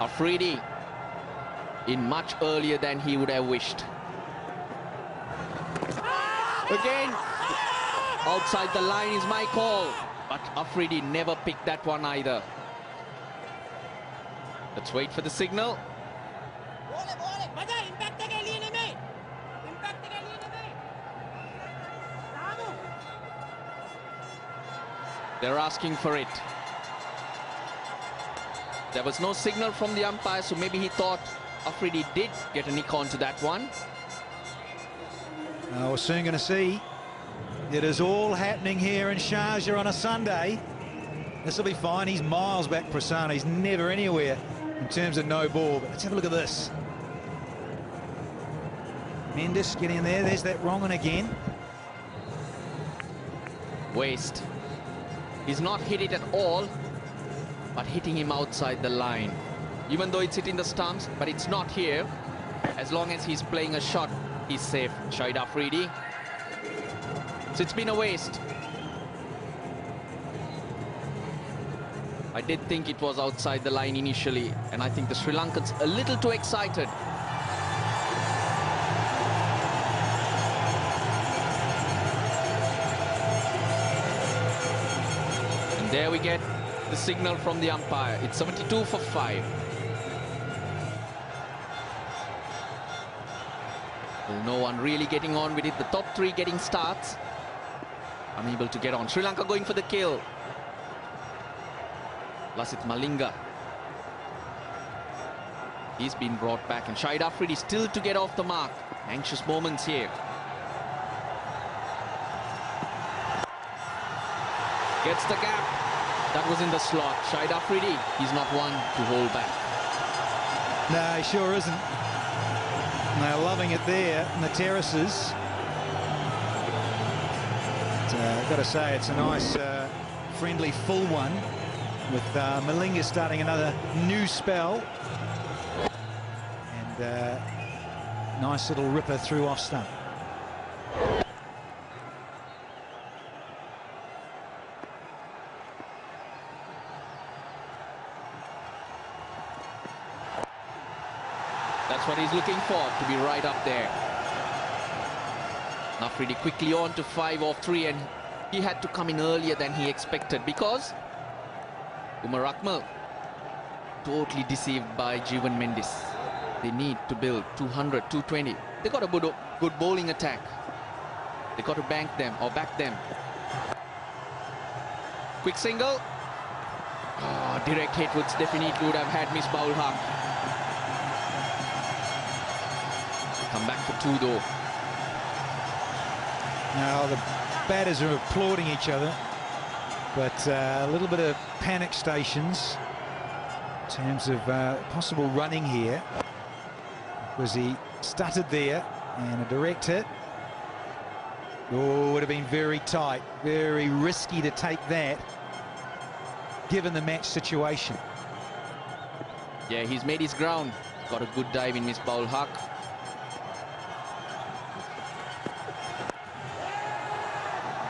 Afridi in much earlier than he would have wished. Again, outside the line is my call, but Afridi never picked that one either. Let's wait for the signal. They're asking for it. There was no signal from the umpire, so maybe he thought Afridi did get a nick onto that one. We're soon going to see. It is all happening here in Sharjah on a Sunday. This will be fine. He's miles back, Prasanna. He's never anywhere in terms of no ball. But let's have a look at this. Mendes getting in there. There's that wrong one again. Waste. He's not hit it at all, but hitting him outside the line. Even though it's hitting the stumps, but it's not here. As long as he's playing a shot, he's safe. Shahid Afridi. So it's been a waste. I did think it was outside the line initially, and I think the Sri Lankans a little too excited. And there we get the signal from the umpire. It's 72 for 5. Well, no one really getting on with it. The top three getting starts. Unable to get on. Sri Lanka going for the kill. Lasith Malinga. He's been brought back, and Shahid Afridi still to get off the mark. Anxious moments here. Gets the gap. That was in the slot. Shahid Afridi, he's not one to hold back. No, he sure isn't. And they're loving it there in the terraces. I've got to say, it's a nice, friendly, full one, with Malinga starting another new spell. And nice little ripper through off stump. That's what he's looking for, to be right up there. Afridi quickly on to 5 off 3, and he had to come in earlier than he expected because Umar Akmal totally deceived by Jeevan Mendes. They need to build 200, 220. They got a good bowling attack. They got to bank them or back them. Quick single. Oh, direct hit would definitely would have had Miss Baul Haq. Come back for 2 though. Now the batters are applauding each other, but a little bit of panic stations in terms of possible running here, because he stuttered there, and a direct hit. Oh, would have been very tight, very risky to take that, given the match situation. Yeah, he's made his ground. Got a good dive in Miss Baul Haq.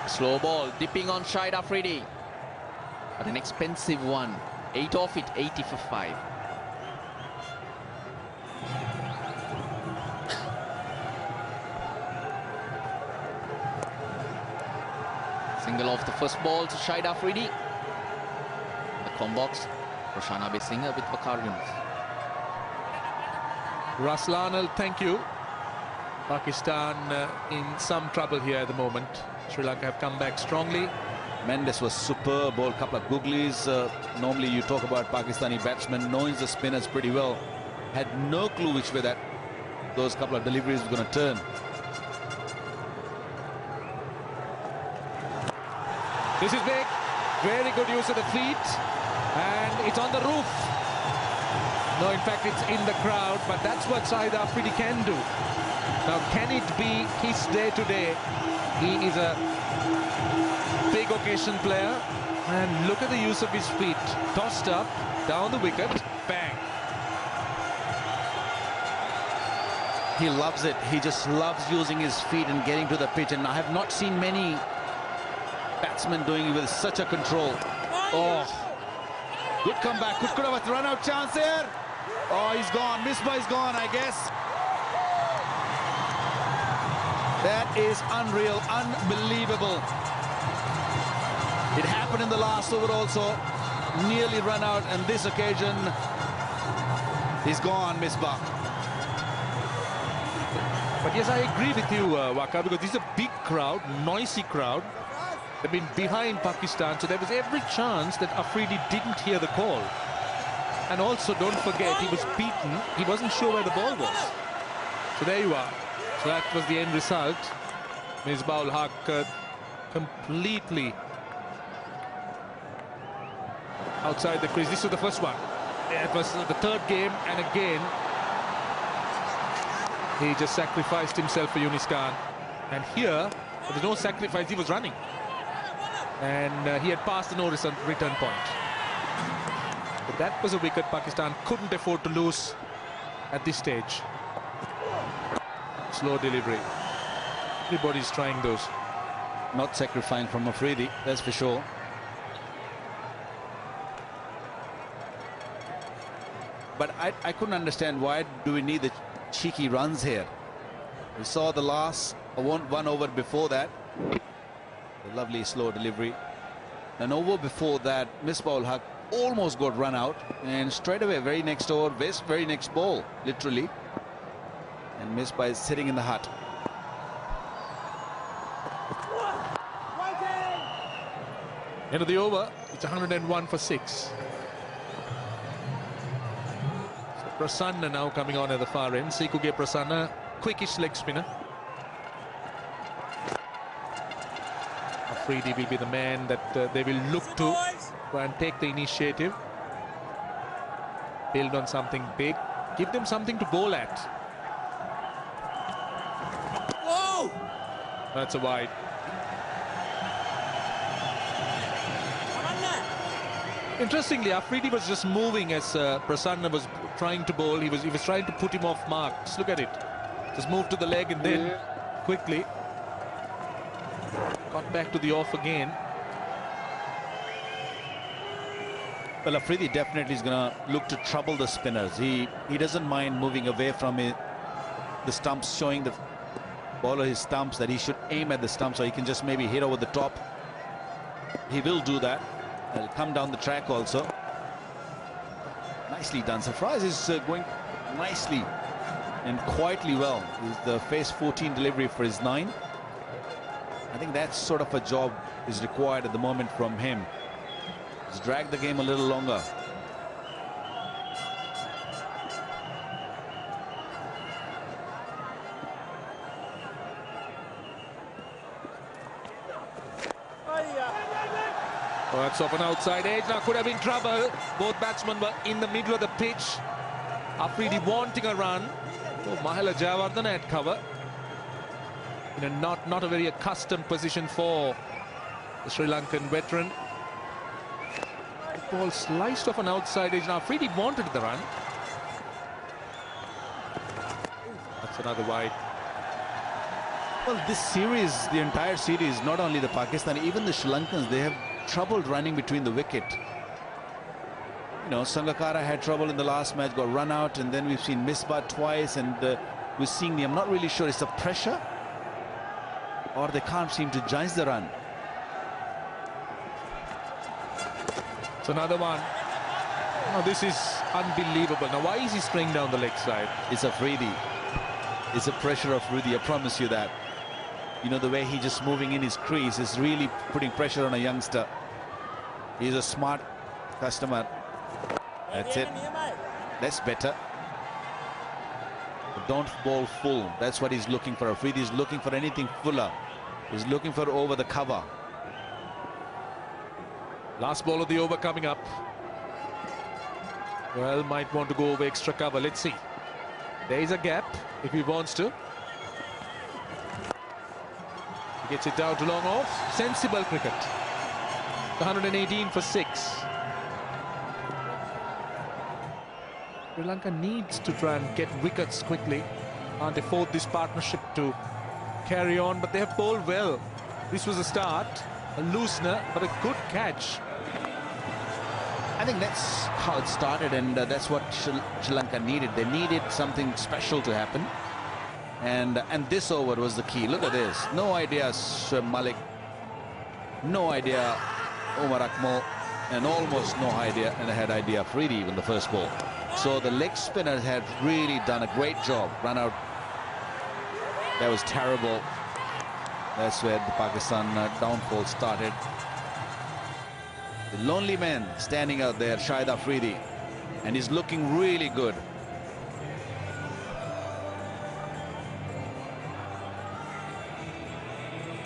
Slow ball, dipping on Shahid Afridi. But an expensive one. 8 off it, 80 for 5. Single off the first ball to Shahid Afridi. The combox, Roshana Besinger with Vakarians. Raslanal, thank you. Pakistan in some trouble here at the moment. Sri Lanka have come back strongly. Mendes was superb, bowled a couple of googlies. Normally you talk about Pakistani batsmen knowing the spinners pretty well. Had no clue which way that those couple of deliveries were going to turn. This is big. Very good use of the feet. And it's on the roof. No, in fact, it's in the crowd. But that's what Shahid Afridi can do. Now, can it be his day today? He is a big occasion player. And look at the use of his feet. Tossed up, down the wicket, bang. He loves it. He just loves using his feet and getting to the pitch. And I have not seen many batsmen doing it with such a control. Oh, good comeback. Could have a run-out chance there. Oh, he's gone. Misbah is gone, I guess. That is unreal, unbelievable. It happened in the last over also. Nearly run out, and this occasion, he's gone, Misbah. But yes, I agree with you, Waka, because this is a big crowd, noisy crowd. They've been behind Pakistan, so there was every chance that Afridi didn't hear the call. And also, don't forget, he was beaten. He wasn't sure where the ball was. So there you are. So that was the end result. Misbah ul Haq completely outside the crease. This was the first one. It was the third game, and again, he just sacrificed himself for Yunis Khan. And here, there was no sacrifice, he was running. And he had passed the no return point. But that was a wicket Pakistan couldn't afford to lose at this stage. Slow delivery. Everybody's trying those. Not sacrificing from Afridi, that's for sure. But I couldn't understand, why do we need the cheeky runs here? We saw the last one over before that. A lovely slow delivery. An over before that, Misbah ul Haq almost got run out, and straight away, very next over, very next ball, literally. And Misbah is sitting in the hut. End of the over, it's 101 for 6. So Prasanna now coming on at the far end. Sikuge Prasanna, quickish leg spinner. Afridi will be the man that they will look to and take the initiative. Build on something big. Give them something to bowl at. Whoa! That's a wide. Interestingly, Afridi was just moving as Prasanna was trying to bowl. He was trying to put him off mark. Just look at it. Just move to the leg and then quickly got back to the off again. Well, Afridi definitely is going to look to trouble the spinners. He doesn't mind moving away from the stumps, showing the bowler his stumps that he should aim at the stump so he can just maybe hit over the top. He will do that. He'll come down the track also. Nicely done. Sarfraz is going nicely and quietly well. Is the phase 14 delivery for his 9. I think that sort of a job is required at the moment from him. Just drag the game a little longer. Oh, that's off an outside edge. Now could have been trouble. Both batsmen were in the middle of the pitch. Afridi wanting a run. Oh, Mahela Jayawardene had cover. In a not a very accustomed position for the Sri Lankan veteran. The ball sliced off an outside edge. Now Afridi wanted the run. That's another wide. Well, this series, the entire series, not only the Pakistani, even the Sri Lankans, they have trouble running between the wicket. You know, Sangakkara had trouble in the last match, got run out, and then we've seen Misbah twice, and we're seeing I'm not really sure, it's the pressure or they can't seem to judge the run. It's another one. Now this is unbelievable. Now why is he spraying down the leg side? It's Afridi. It's the pressure of Afridi, I promise you that. You know, the way he just moving in his crease is really putting pressure on a youngster. He's a smart customer. That's it. That's better. But don't bowl full. That's what he's looking for. Afridi is looking for anything fuller. He's looking for over the cover. Last ball of the over coming up. Well, might want to go over extra cover. Let's see. There is a gap if he wants to. He gets it down to long off. Sensible cricket. 118 for 6. Sri Lanka needs to try and get wickets quickly. Can't afford this partnership to carry on, but they have bowled well. This was a start, a loosener, but a good catch. I think that's how it started, and that's what Sri Lanka needed. They needed something special to happen, and this over was the key. Look at this. No idea Shoaib Malik, no idea Umar Akmal, and almost no idea, and I had idea Afridi even the first ball. So the leg spinners had really done a great job. Run out. That was terrible. That's where the Pakistan downfall started. The lonely man standing out there, Shahid Afridi, and he's looking really good.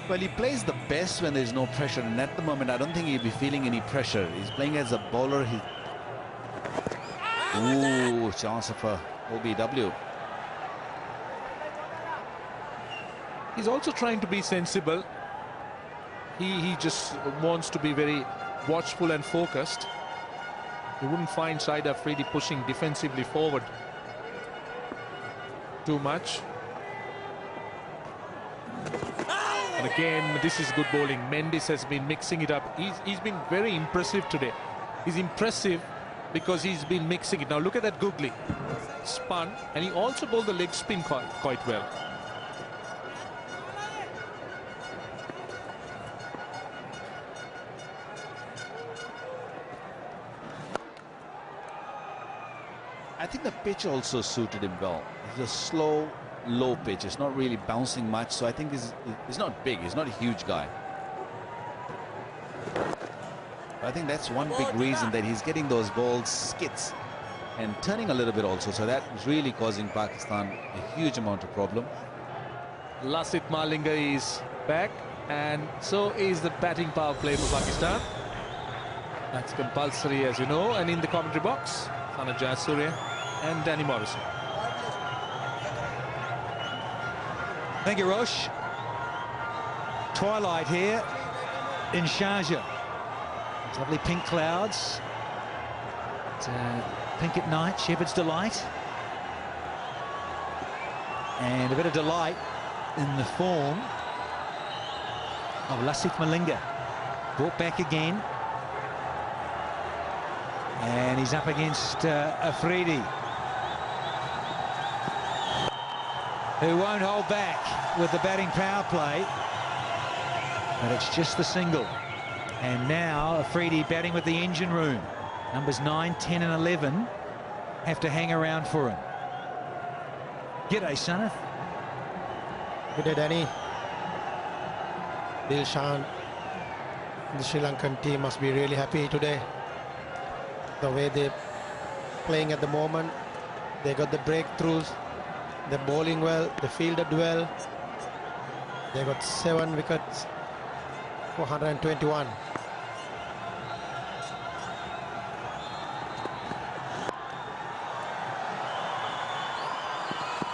Well, he plays the best when there's no pressure, and at the moment I don't think he'll be feeling any pressure. He's playing as a bowler. Ooh, chance of a OBW. He's also trying to be sensible. He just wants to be very watchful and focused. You wouldn't find Shahid Afridi pushing defensively forward too much. And again, this is good bowling. Mendis has been mixing it up. He's been very impressive today. He's impressive because he's been mixing it. Now look at that googly. Spun, and he also bowled the leg spin quite well. I think the pitch also suited him well. It's a slow, low pitch. It's not really bouncing much, so I think he's not big. He's not a huge guy. I think that's one big reason that he's getting those balls skits and turning a little bit also. So that is really causing Pakistan a huge amount of problem. Lasith Malinga is back, and so is the batting power play for Pakistan. That's compulsory, as you know. And in the commentary box, Sana Jayasuriya and Danny Morrison. Thank you, Rosh. Twilight here in Sharjah. There's lovely pink clouds. It's, pink at night, Shepherd's Delight. And a bit of delight in the form of Lasith Malinga. Brought back again. And he's up against Afridi, who won't hold back with the batting power play. But it's just the single. And now Afridi batting with the engine room. Numbers 9, 10 and 11 have to hang around for him. G'day, Sanath. Good day, Danny. Dilshan, the Sri Lankan team must be really happy today. The way they're playing at the moment, they got the breakthroughs, they're bowling well, they fielded well. They got 7 wickets for 121.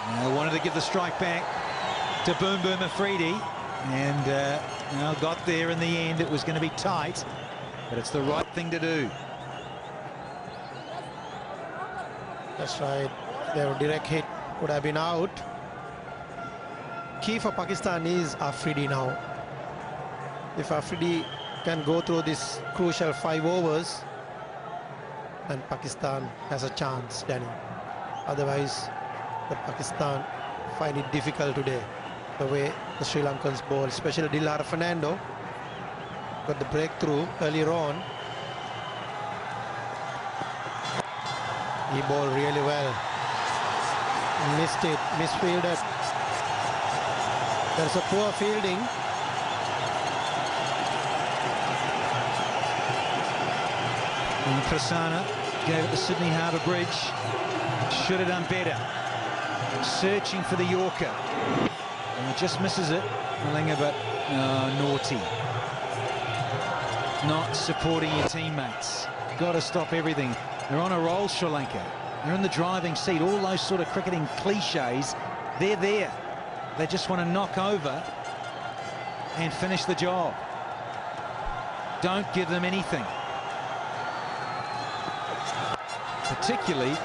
I wanted to give the strike back to Boom Boom Afridi, and got there in the end. It was going to be tight, but it's the right thing to do. That's right. Their direct hit would have been out. Key for Pakistan is Afridi now. If Afridi can go through this crucial 5 overs, then Pakistan has a chance, Danny. Otherwise, the Pakistan find it difficult today. The way the Sri Lankans bowl, especially Dilhara Fernando, got the breakthrough earlier on. He bowled really well. Missed it, misfielded. There's a poor fielding. And Prasanna gave it to Sydney Harbour Bridge. Should have done better. Searching for the Yorker. And it just misses it. Malinga, but naughty. Not supporting your teammates. Got to stop everything. They're on a roll, Sri Lanka. They're in the driving seat. All those sort of cricketing cliches, they're there. They just want to knock over and finish the job. Don't give them anything. Particularly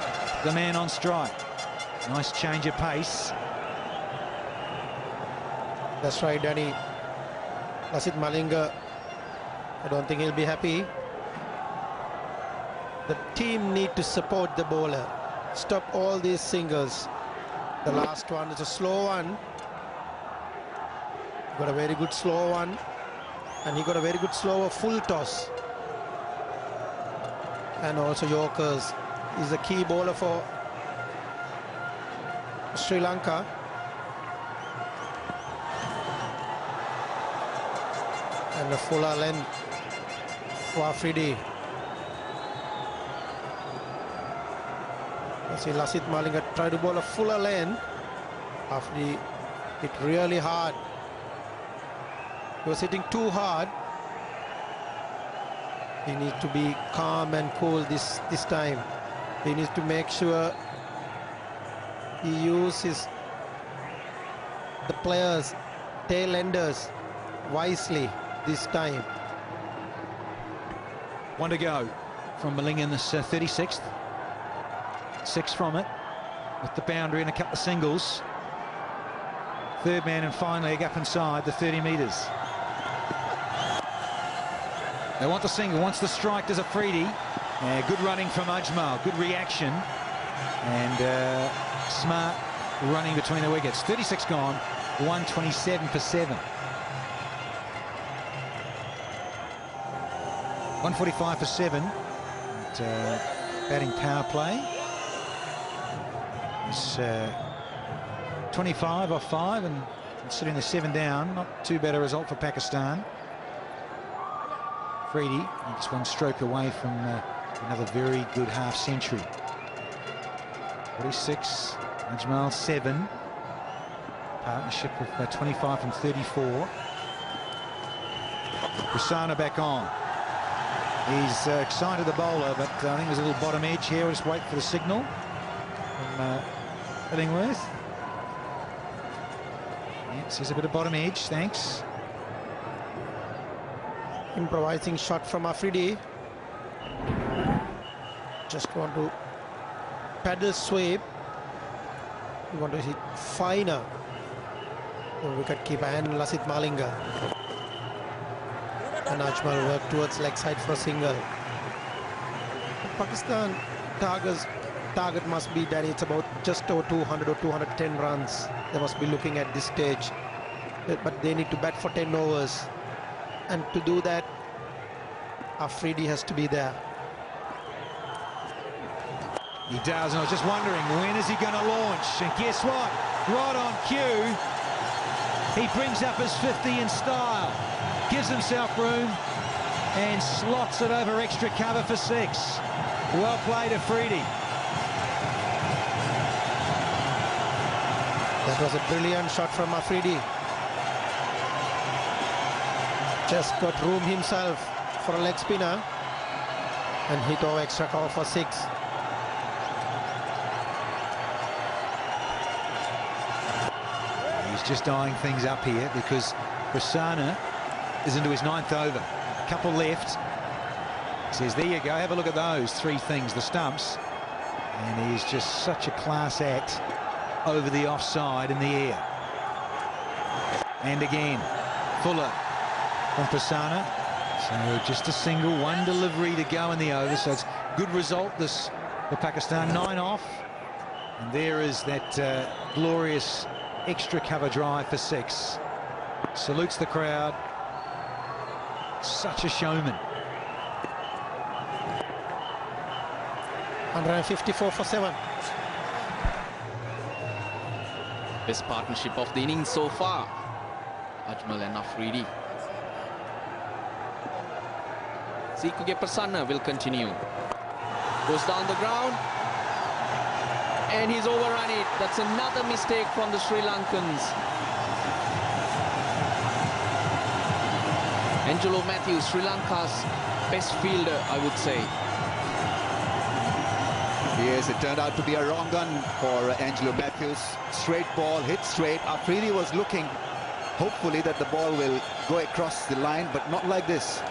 the man on strike. Nice change of pace. That's right, Danny. Lasith Malinga, I don't think he'll be happy. The team need to support the bowler. Stop all these singles. The last one is a slow one. Got a very good slow one. And he got a very good slow full toss. And also Yorkers. He's a key bowler for Sri Lanka. And a fuller length for Afridi. See Lasith Malinga try to bowl a fuller length. Afridi hit really hard. He was hitting too hard. He needs to be calm and cool this time. He needs to make sure he uses the players, tail enders wisely this time. One to go from Malinga in this 36th. 6 from it with the boundary and a couple of singles. Third man and finally up inside the 30 metres. They want the single, wants the strike, there's Afridi. Good running from Ajmal, good reaction. And smart running between the wickets. 36 gone, 127 for 7. 145 for 7. And, batting power play. It's 25 off 5 and considering the 7 down, not too bad a result for Pakistan. Afridi, just one stroke away from another very good half century. 46, Ajmal 7. Partnership with 25 from 34. Prasanna back on. He's excited the bowler, but I think there's a little bottom edge here. We'll just wait for the signal from Illingworth. Yes, there's a bit of bottom edge, thanks. Improvising shot from Afridi. Just want to paddle sweep. We want to hit finer. The wicket keeper and Lasith Malinga. And Ajmal work towards leg side for a single. Pakistan target must be that it's about just over 200 or 210 runs. They must be looking at this stage. But they need to bat for 10 overs. And to do that, Afridi has to be there. He does, and I was just wondering, when is he going to launch? And guess what? Right on cue, he brings up his 50 in style, gives himself room, and slots it over extra cover for 6. Well played, Afridi. That was a brilliant shot from Afridi. Just got room himself for a leg spinner and hit over extra cover for 6. He's just eyeing things up here because Prasanna is into his 9th over. A couple left. He says, there you go, have a look at those 3 things, the stumps. And he's just such a class act over the offside in the air. And again, Fuller from Prasanna. So just a single, 1 delivery to go in the over. So it's good result this for Pakistan, 9 off. And there is that glorious extra cover drive for 6. Salutes the crowd. Such a showman. 154 for 7. Best partnership of the innings so far. Ajmal and Afridi. Sikuge Prasanna will continue. Goes down the ground. And he's overrun it. That's another mistake from the Sri Lankans. Angelo Matthews, Sri Lanka's best fielder, I would say. Yes, it turned out to be a wrong gun for Angelo Matthews. Straight ball, hit straight. Afridi was looking, hopefully, that the ball will go across the line, but not like this.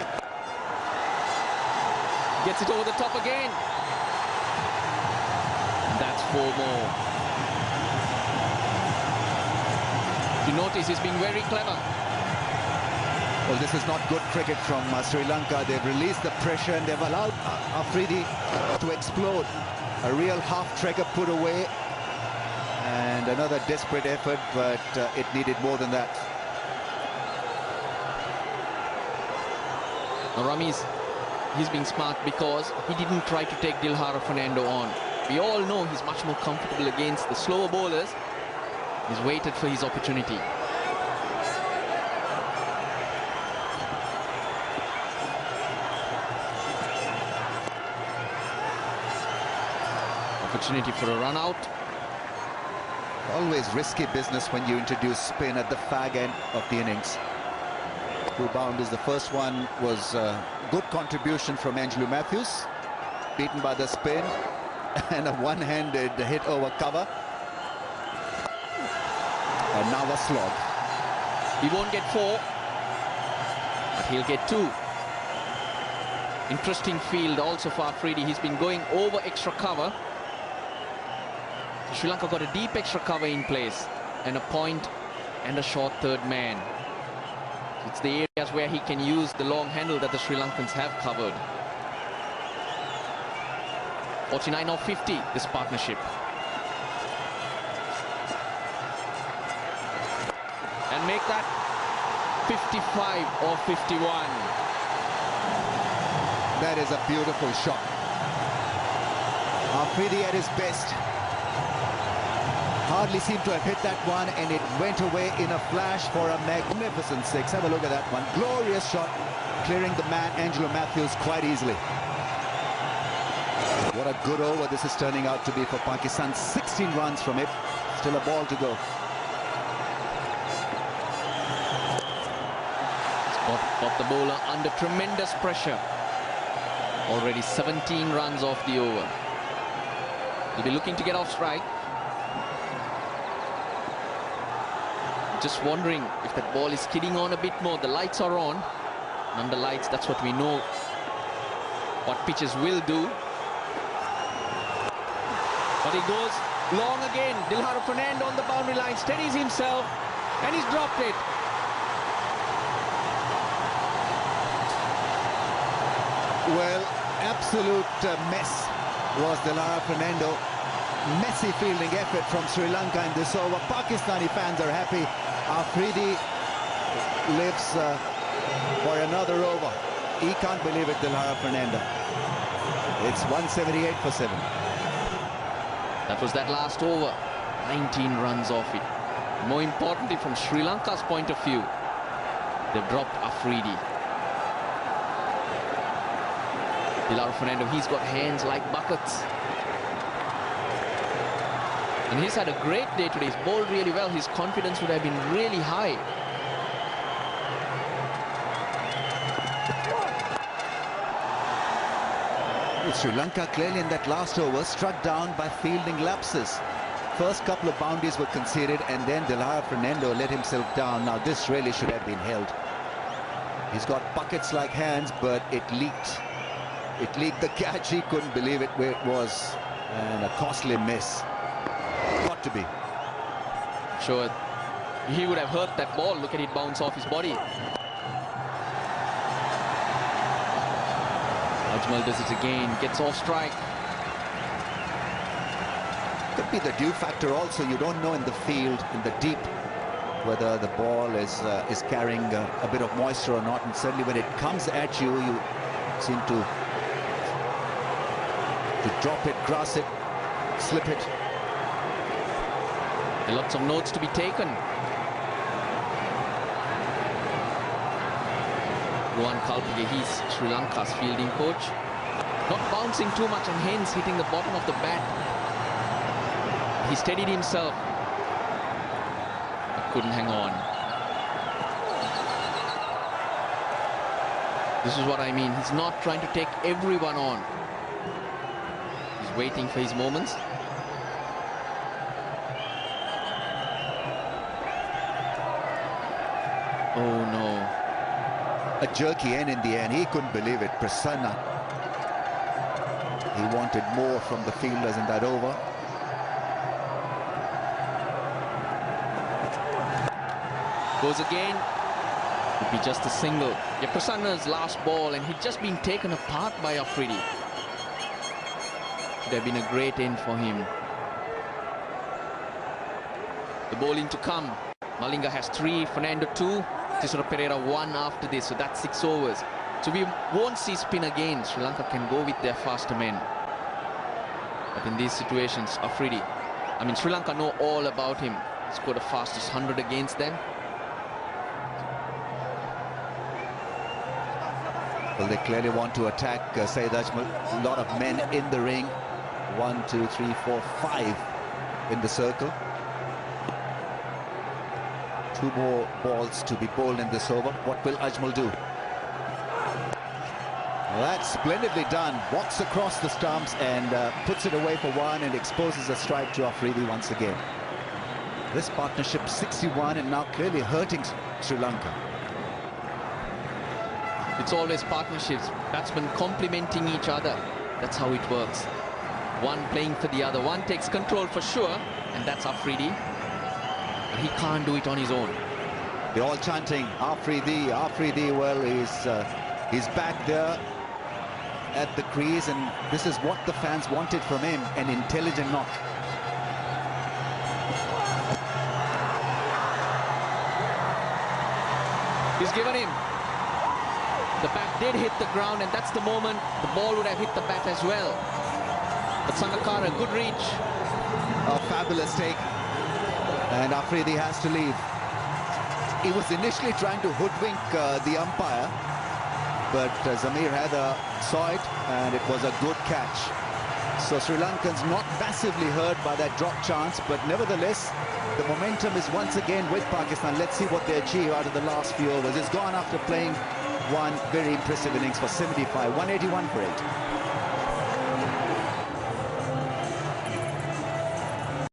Gets it over the top again. That's 4 more. You notice he's been very clever. Well, this is not good cricket from Sri Lanka. They've released the pressure and they've allowed Afridi to explode. A real half-trigger put away. And another desperate effort, but it needed more than that. Now, Ramesh, he's being smart because he didn't try to take Dilhara Fernando on. We all know he's much more comfortable against the slower bowlers. He's waited for his opportunity. Opportunity for a run out. Always risky business when you introduce spin at the fag end of the innings. 2 boundaries. The first one was a good contribution from Angelo Matthews, beaten by the spin, and a one-handed hit over cover. And now a slog. He won't get 4, but he'll get 2. Interesting field also for Afridi. He's been going over extra cover. Sri Lanka got a deep extra cover in place and a point and a short third man. It's the areas where he can use the long handle that the Sri Lankans have covered. 49 or 50, this partnership. And make that 55 or 51. That is a beautiful shot. Afridi at his best. Hardly seemed to have hit that one, and it went away in a flash for a magnificent 6. Have a look at that one. Glorious shot, clearing the man, Angelo Matthews, quite easily. What a good over this is turning out to be for Pakistan. 16 runs from it. Still a ball to go. Got the bowler under tremendous pressure. Already 17 runs off the over. He'll be looking to get off strike. Just wondering if that ball is skidding on a bit more. The lights are on. And under lights, that's what we know what pitches will do. But he goes long again. Dilhara Fernando on the boundary line, steadies himself, and he's dropped it. Well, absolute mess was Dilhara Fernando. Messy fielding effort from Sri Lanka in this over. Pakistani fans are happy. Afridi lives for another over. He can't believe it, Dilhara Fernando. It's 178 for 7. That was that last over. 19 runs off it. More importantly, from Sri Lanka's point of view, they've dropped Afridi. Dilhara Fernando, he's got hands like buckets. And he's had a great day today. He's bowled really well. His confidence would have been really high. Well, Sri Lanka clearly in that last over struck down by fielding lapses. First couple of boundaries were conceded, and then Dilhara Fernando let himself down. Now this really should have been held. He's got buckets like hands, but it leaked. It leaked the catch. He couldn't believe it where it was. And a costly miss. Got to be. Sure, he would have hurt that ball. Look at it bounce off his body. Ajmal does it again, gets off strike. Could be the dew factor also. You don't know in the field, in the deep, whether the ball is carrying a bit of moisture or not. And certainly when it comes at you, you seem to drop it, grass it, slip it. There are lots of notes to be taken. Rohan Kalpige, he's Sri Lanka's fielding coach. Not bouncing too much and hence hitting the bottom of the bat. He steadied himself, but couldn't hang on. This is what I mean. He's not trying to take everyone on. He's waiting for his moments. Oh no. A jerky end in the end. He couldn't believe it. Prasanna. He wanted more from the fielders in that over. Goes again. Would be just a single. Yeah, Prasanna's last ball, and he'd just been taken apart by Afridi. Should have been a great end for him. The bowling to come. Malinga has 3, Fernando 2, Tisora Pereira 1 after this, so that's 6 overs. So we won't see spin again. Sri Lanka can go with their faster men. But in these situations, Afridi, I mean, Sri Lanka know all about him. He scored the fastest 100 against them. Well, they clearly want to attack Saeed Ajmal. A lot of men in the ring. 1, 2, 3, 4, 5 in the circle. 2 more balls to be bowled in this over. What will Ajmal do? Well, that's splendidly done. Walks across the stumps and puts it away for 1 and exposes a strike to Afridi once again. This partnership 61 and now clearly hurting Sri Lanka. It's always partnerships, batsmen complementing each other. That's how it works. One playing for the other. One takes control for sure, and that's Afridi. But he can't do it on his own. They're all chanting, Afridi, Afridi. Well, he's back there at the crease, and this is what the fans wanted from him, an intelligent knock. He's given him. The bat did hit the ground, and that's the moment the ball would have hit the bat as well. But Sangakkara, good reach. A fabulous take. And Afridi has to leave. He was initially trying to hoodwink the umpire, but Zamir Haider saw it, and it was a good catch. So Sri Lankans not massively hurt by that drop chance, but nevertheless, the momentum is once again with Pakistan. Let's see what they achieve out of the last few overs. It's gone after playing one very impressive innings for 75, 181 for 8.